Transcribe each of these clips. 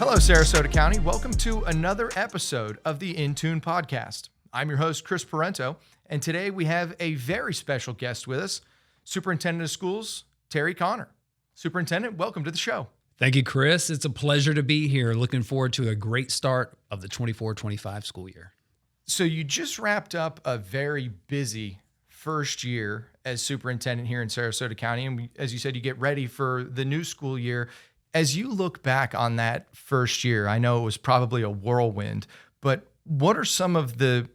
Hello, Sarasota County. Welcome to another episode of the In Tune podcast. I'm your host, Chris Parento, and today we have a very special guest with us, Superintendent of Schools, Terry Connor. Superintendent, welcome to the show. Thank you, Chris. It's a pleasure to be here. Looking forward to a great start of the 24-25 school year. So you just wrapped up a very busy first year as superintendent here in Sarasota County, and as you said, you get ready for the new school year. As you look back on that first year, I know it was probably a whirlwind, but what are some of the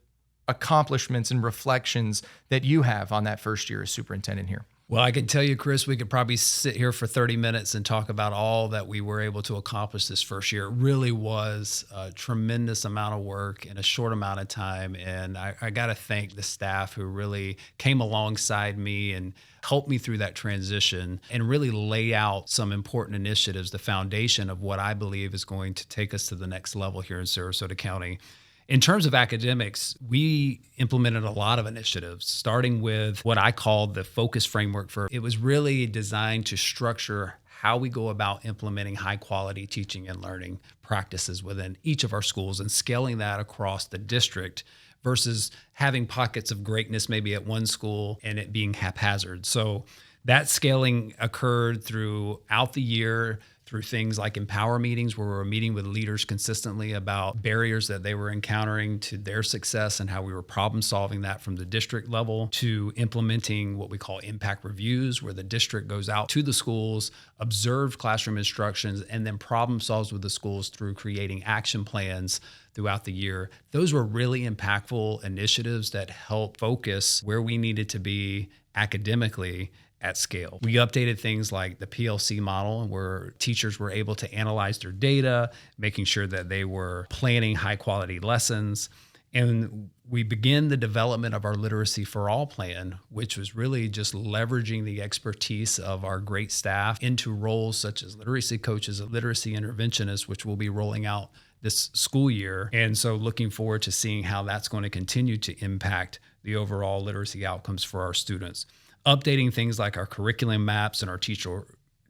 accomplishments and reflections that you have on that first year as superintendent here? Well, I can tell you, Chris, we could probably sit here for 30 minutes and talk about all that we were able to accomplish this first year. It really was a tremendous amount of work in a short amount of time. And I got to thank the staff who really came alongside me and helped me through that transition and really lay out some important initiatives, the foundation of what I believe is going to take us to the next level here in Sarasota County. In terms of academics, we implemented a lot of initiatives, starting with what I called the focus framework. It was really designed to structure how we go about implementing high quality teaching and learning practices within each of our schools and scaling that across the district versus having pockets of greatness maybe at one school and it being haphazard. So that scaling occurred throughout the year through things like empower meetings, where we were meeting with leaders consistently about barriers that they were encountering to their success and how we were problem solving that from the district level, to implementing what we call impact reviews, where the district goes out to the schools, observes classroom instructions, and then problem solves with the schools through creating action plans throughout the year. Those were really impactful initiatives that helped focus where we needed to be academically at scale. We updated things like the PLC model, where teachers were able to analyze their data, making sure that they were planning high quality lessons. And we began the development of our Literacy for All plan, which was really just leveraging the expertise of our great staff into roles such as literacy coaches and literacy interventionists, which we'll be rolling out this school year. And so looking forward to seeing how that's going to continue to impact the overall literacy outcomes for our students. Updating things like our curriculum maps and our teacher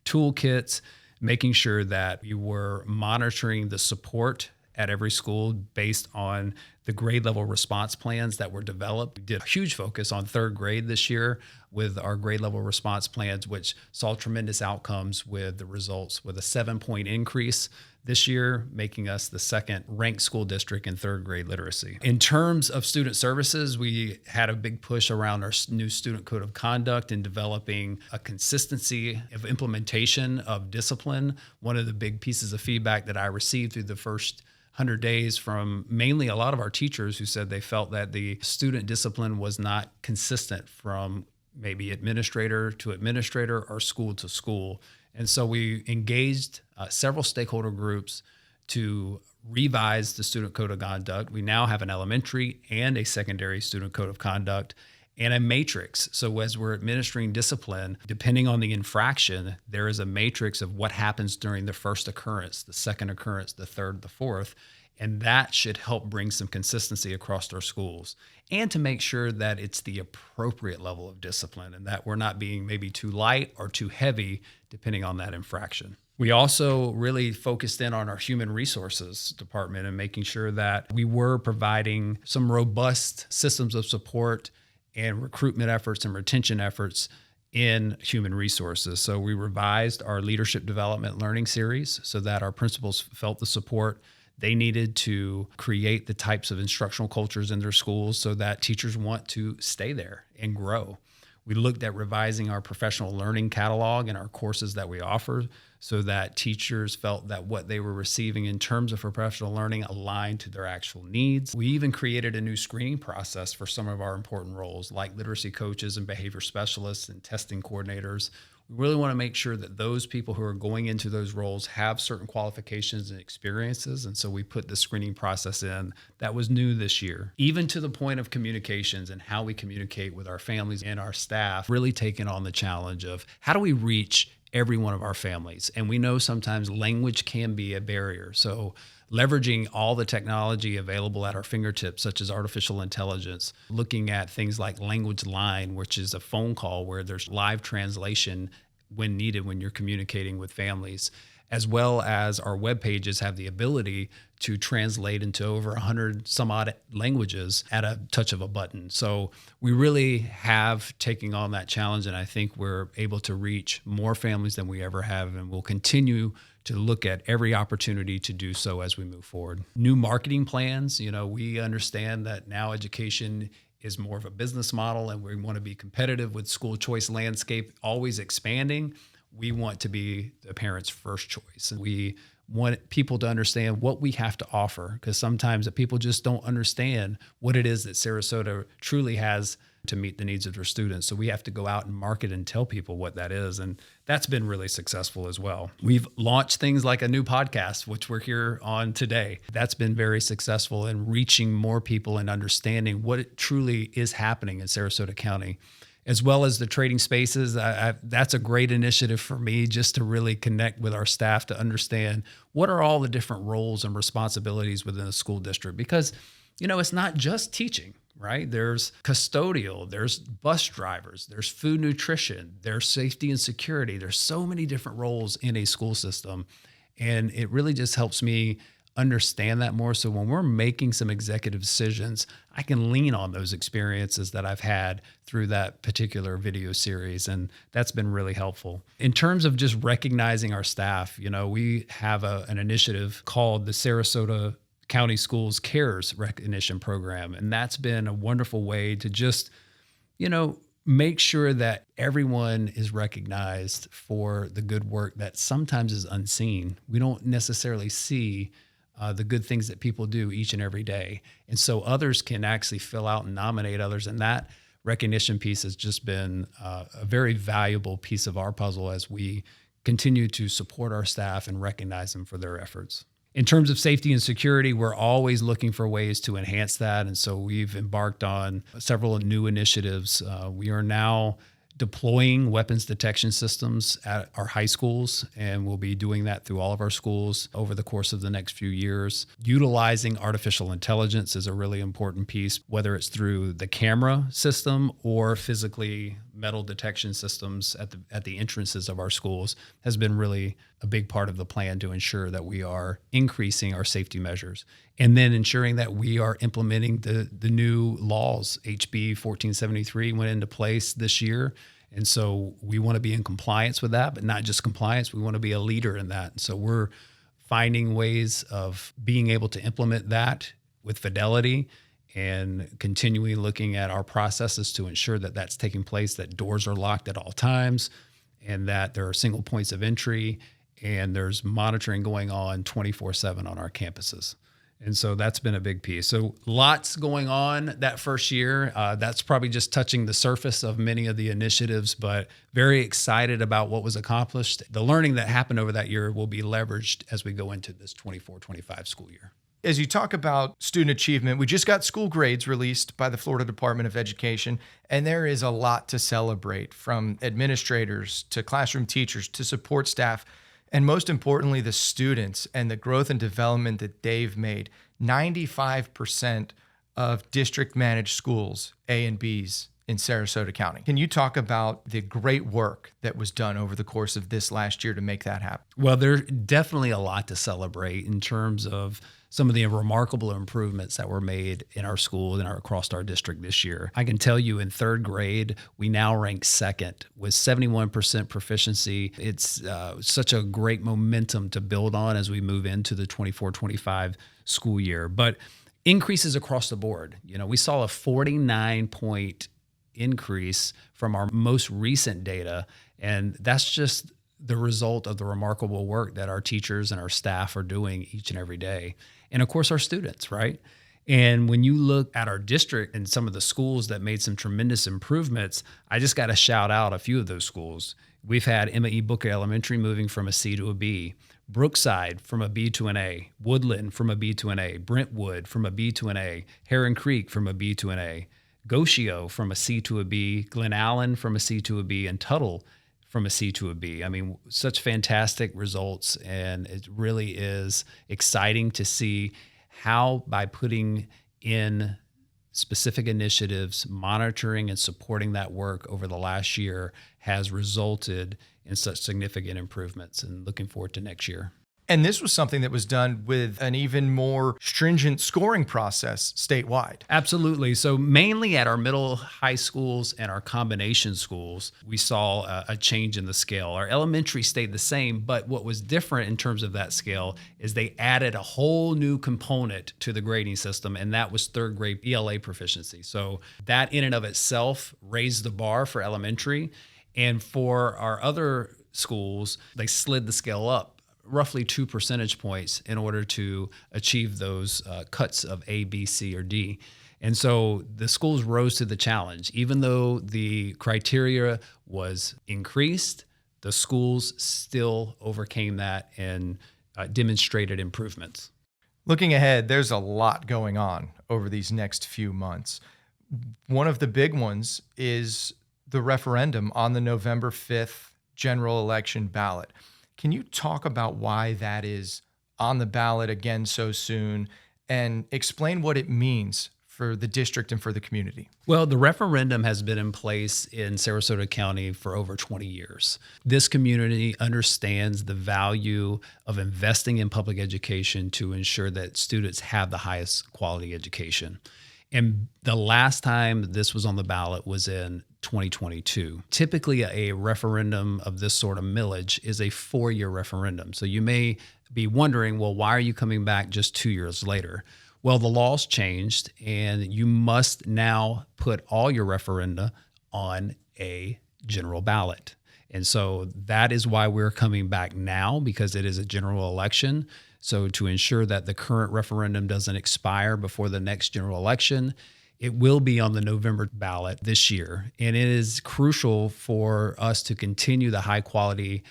toolkits, making sure that we were monitoring the support at every school based on the grade level response plans that were developed. We did a huge focus on third grade this year with our grade level response plans, which saw tremendous outcomes with the results, with a 7-point increase this year, making us the second ranked school district in third grade literacy. In terms of student services, we had a big push around our new student code of conduct and developing a consistency of implementation of discipline. One of the big pieces of feedback that I received through the first 100 days from mainly a lot of our teachers who said they felt that the student discipline was not consistent from maybe administrator to administrator or school to school. And so we engaged several stakeholder groups to revise the student code of conduct. We now have an elementary and a secondary student code of conduct and a matrix. So as we're administering discipline, depending on the infraction, there is a matrix of what happens during the first occurrence, the second occurrence, the third, the fourth. And that should help bring some consistency across our schools and to make sure that it's the appropriate level of discipline and that we're not being maybe too light or too heavy depending on that infraction. We also really focused in on our human resources department and making sure that we were providing some robust systems of support and recruitment efforts and retention efforts in human resources. So we revised our leadership development learning series so that our principals felt the support they needed to create the types of instructional cultures in their schools so that teachers want to stay there and grow. We looked at revising our professional learning catalog and our courses that we offer so that teachers felt that what they were receiving in terms of professional learning aligned to their actual needs. We even created a new screening process for some of our important roles like literacy coaches and behavior specialists and testing coordinators. We really want to make sure that those people who are going into those roles have certain qualifications and experiences. And so we put the screening process in that was new this year, even to the point of communications and how we communicate with our families and our staff, really taking on the challenge of how do we reach every one of our families? And we know sometimes language can be a barrier. So leveraging all the technology available at our fingertips, such as artificial intelligence, looking at things like Language Line, which is a phone call where there's live translation when needed when you're communicating with families, as well as our web pages have the ability to translate into over 100 some odd languages at a touch of a button. So we really have taken on that challenge, and I think we're able to reach more families than we ever have, and we'll continue to look at every opportunity to do so as we move forward. New marketing plans, we understand that now education is more of a business model, and we want to be competitive with school choice landscape always expanding. We want to be the parents' first choice. And we want people to understand what we have to offer, because sometimes that people just don't understand what it is that Sarasota truly has to meet the needs of their students. So we have to go out and market and tell people what that is. And that's been really successful as well. We've launched things like a new podcast, which we're here on today. That's been very successful in reaching more people and understanding what it truly is happening in Sarasota County, as well as the trading spaces. That's a great initiative for me, just to really connect with our staff to understand what are all the different roles and responsibilities within a school district. Because, it's not just teaching, right? There's custodial, there's bus drivers, there's food nutrition, there's safety and security. There's so many different roles in a school system. And it really just helps me understand that more. So when we're making some executive decisions, I can lean on those experiences that I've had through that particular video series. And that's been really helpful. In terms of just recognizing our staff, we have an initiative called the Sarasota County Schools Cares Recognition Program. And that's been a wonderful way to just, make sure that everyone is recognized for the good work that sometimes is unseen. We don't necessarily see the good things that people do each and every day. And so others can actually fill out and nominate others. And that recognition piece has just been a very valuable piece of our puzzle as we continue to support our staff and recognize them for their efforts. In terms of safety and security, we're always looking for ways to enhance that. And so we've embarked on several new initiatives. We are now deploying weapons detection systems at our high schools, and we'll be doing that through all of our schools over the course of the next few years. Utilizing artificial intelligence is a really important piece, whether it's through the camera system or physically metal detection systems at the entrances of our schools has been really a big part of the plan to ensure that we are increasing our safety measures, and then ensuring that we are implementing the new laws. HB 1473 went into place this year. And so we want to be in compliance with that, but not just compliance. We want to be a leader in that. And so we're finding ways of being able to implement that with fidelity and continually looking at our processes to ensure that that's taking place, that doors are locked at all times, and that there are single points of entry, and there's monitoring going on 24/7 on our campuses. And so that's been a big piece. So lots going on that first year. That's probably just touching the surface of many of the initiatives, but very excited about what was accomplished. The learning that happened over that year will be leveraged as we go into this 24-25 school year. As you talk about student achievement, we just got school grades released by the Florida Department of Education, and there is a lot to celebrate, from administrators to classroom teachers to support staff, and most importantly, the students and the growth and development that they've made. 95% of district managed schools, A and Bs, in Sarasota County. Can you talk about the great work that was done over the course of this last year to make that happen? Well, there's definitely a lot to celebrate in terms of some of the remarkable improvements that were made in our school and across our district this year. I can tell you in third grade, we now rank second with 71% proficiency. It's such a great momentum to build on as we move into the 24-25 school year. But increases across the board. We saw a 49-point increase from our most recent data, and that's just the result of the remarkable work that our teachers and our staff are doing each and every day. And of course, our students, right? And when you look at our district and some of the schools that made some tremendous improvements, I just got to shout out a few of those schools. We've had Emma E. Booker Elementary moving from a C to a B, Brookside from a B to an A, Woodland from a B to an A, Brentwood from a B to an A, Heron Creek from a B to an A, Gosio from a C to a B, Glen Allen from a C to a B, and Tuttle from a C to a B. I mean, such fantastic results, and it really is exciting to see how, by putting in specific initiatives, monitoring and supporting that work over the last year, has resulted and such significant improvements, and looking forward to next year. And this was something that was done with an even more stringent scoring process statewide. Absolutely. So mainly at our middle high schools and our combination schools, we saw a change in the scale. Our elementary stayed the same, but what was different in terms of that scale is they added a whole new component to the grading system, and that was third grade ELA proficiency. So that in and of itself raised the bar for elementary. And for our other schools, they slid the scale up roughly 2 percentage points in order to achieve those cuts of A, B, C, or D. And so the schools rose to the challenge. Even though the criteria was increased, the schools still overcame that and demonstrated improvements. Looking ahead, there's a lot going on over these next few months. One of the big ones is the referendum on the November 5th general election ballot. Can you talk about why that is on the ballot again so soon and explain what it means for the district and for the community? Well, the referendum has been in place in Sarasota County for over 20 years. This community understands the value of investing in public education to ensure that students have the highest quality education. And the last time this was on the ballot was in 2022. Typically, a referendum of this sort of millage is a 4-year referendum. So you may be wondering, well, why are you coming back just 2 years later? Well, the law's changed, and you must now put all your referenda on a general ballot. And so that is why we're coming back now, because it is a general election. So to ensure that the current referendum doesn't expire before the next general election, it will be on the November ballot this year. And it is crucial for us to continue the high quality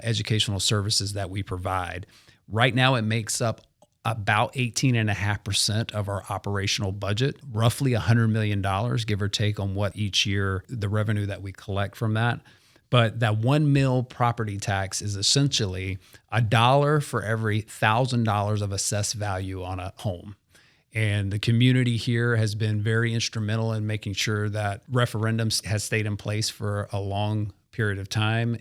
educational services that we provide. Right now, it makes up about 18.5% of our operational budget, roughly $100 million, give or take on what each year, the revenue that we collect from that. But that $1 mil property tax is essentially $1 for every $1,000 of assessed value on a home. And the community here has been very instrumental in making sure that referendums has stayed in place for a long period of time.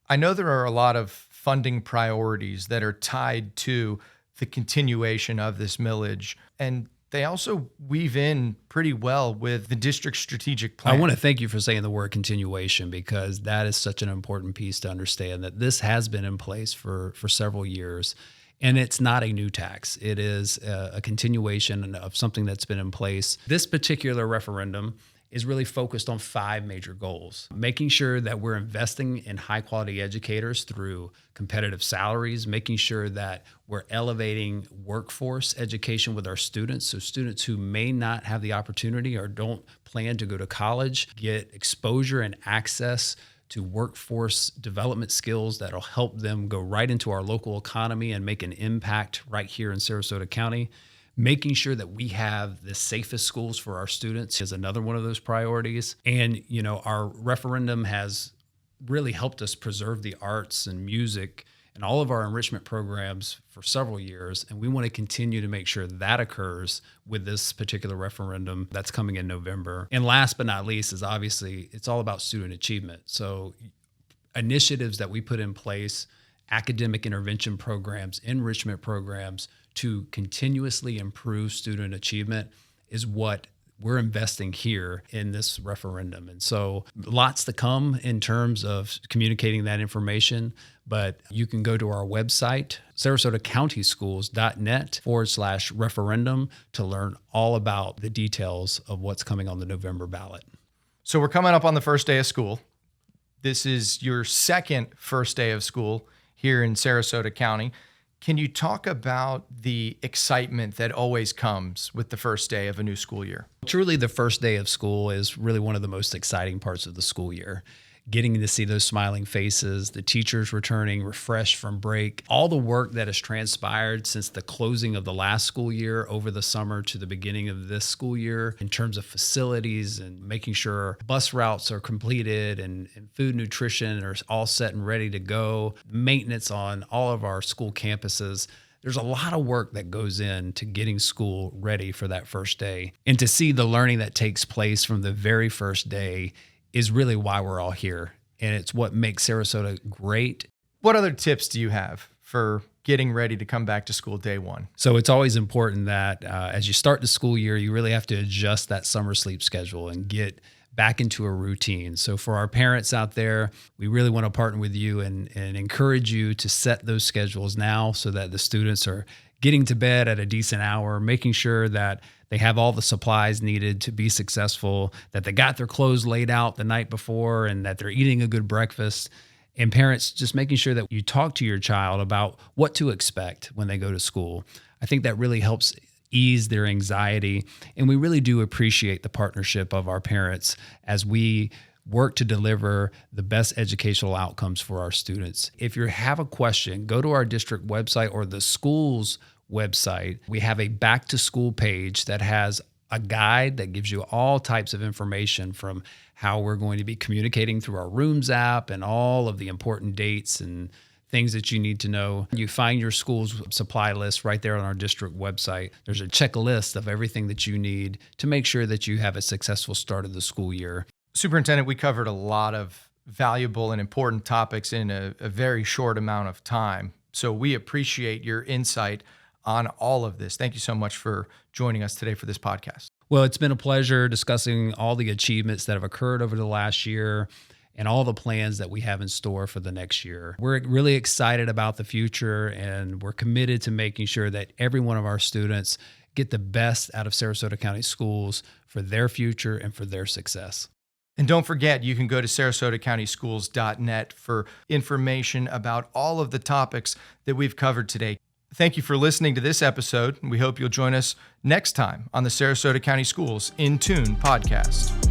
I know there are a lot of funding priorities that are tied to the continuation of this millage, and they also weave in pretty well with the district's strategic plan. I want to thank you for saying the word continuation, because that is such an important piece to understand, that this has been in place for several years. And it's not a new tax. It is a continuation of something that's been in place. This particular referendum is really focused on 5 major goals: making sure that we're investing in high quality educators through competitive salaries, making sure that we're elevating workforce education with our students. So students who may not have the opportunity or don't plan to go to college get exposure and access to workforce development skills that'll help them go right into our local economy and make an impact right here in Sarasota County. Making sure that we have the safest schools for our students is another one of those priorities. And, our referendum has really helped us preserve the arts and music and all of our enrichment programs for several years. And we want to continue to make sure that occurs with this particular referendum that's coming in November. And last but not least is obviously it's all about student achievement. So initiatives that we put in place, academic intervention programs, enrichment programs to continuously improve student achievement is what we're investing here in this referendum. And so lots to come in terms of communicating that information, but you can go to our website, sarasotacountyschools.net/referendum, to learn all about the details of what's coming on the November ballot. So we're coming up on the first day of school. This is your second first day of school here in Sarasota County. Can you talk about the excitement that always comes with the first day of a new school year? Truly, the first day of school is really one of the most exciting parts of the school year. Getting to see those smiling faces, the teachers returning refreshed from break, all the work that has transpired since the closing of the last school year over the summer to the beginning of this school year in terms of facilities and making sure bus routes are completed and food nutrition are all set and ready to go, maintenance on all of our school campuses. There's a lot of work that goes into getting school ready for that first day. And to see the learning that takes place from the very first day is really why we're all here. and it's what makes Sarasota great. What other tips do you have for getting ready to come back to school day one? So it's always important that as you start the school year, you really have to adjust that summer sleep schedule and get back into a routine. So for our parents out there, we really want to partner with you and encourage you to set those schedules now so that the students are getting to bed at a decent hour, making sure that they have all the supplies needed to be successful, that they got their clothes laid out the night before, and that they're eating a good breakfast. And parents, just making sure that you talk to your child about what to expect when they go to school. I think that really helps ease their anxiety. And we really do appreciate the partnership of our parents as we work to deliver the best educational outcomes for our students. If you have a question, go to our district website or the school's website. We have a back to school page that has a guide that gives you all types of information, from how we're going to be communicating through our Rooms app and all of the important dates and things that you need to know. You find your school's supply list right there on our district website. There's a checklist of everything that you need to make sure that you have a successful start of the school year. Superintendent, we covered a lot of valuable and important topics in a very short amount of time. So we appreciate your insight on all of this. Thank you so much for joining us today for this podcast. Well, it's been a pleasure discussing all the achievements that have occurred over the last year and all the plans that we have in store for the next year. We're really excited about the future, and we're committed to making sure that every one of our students get the best out of Sarasota County Schools for their future and for their success. And don't forget, you can go to sarasotacountyschools.net for information about all of the topics that we've covered today. Thank you for listening to this episode, and we hope you'll join us next time on the Sarasota County Schools In Tune podcast.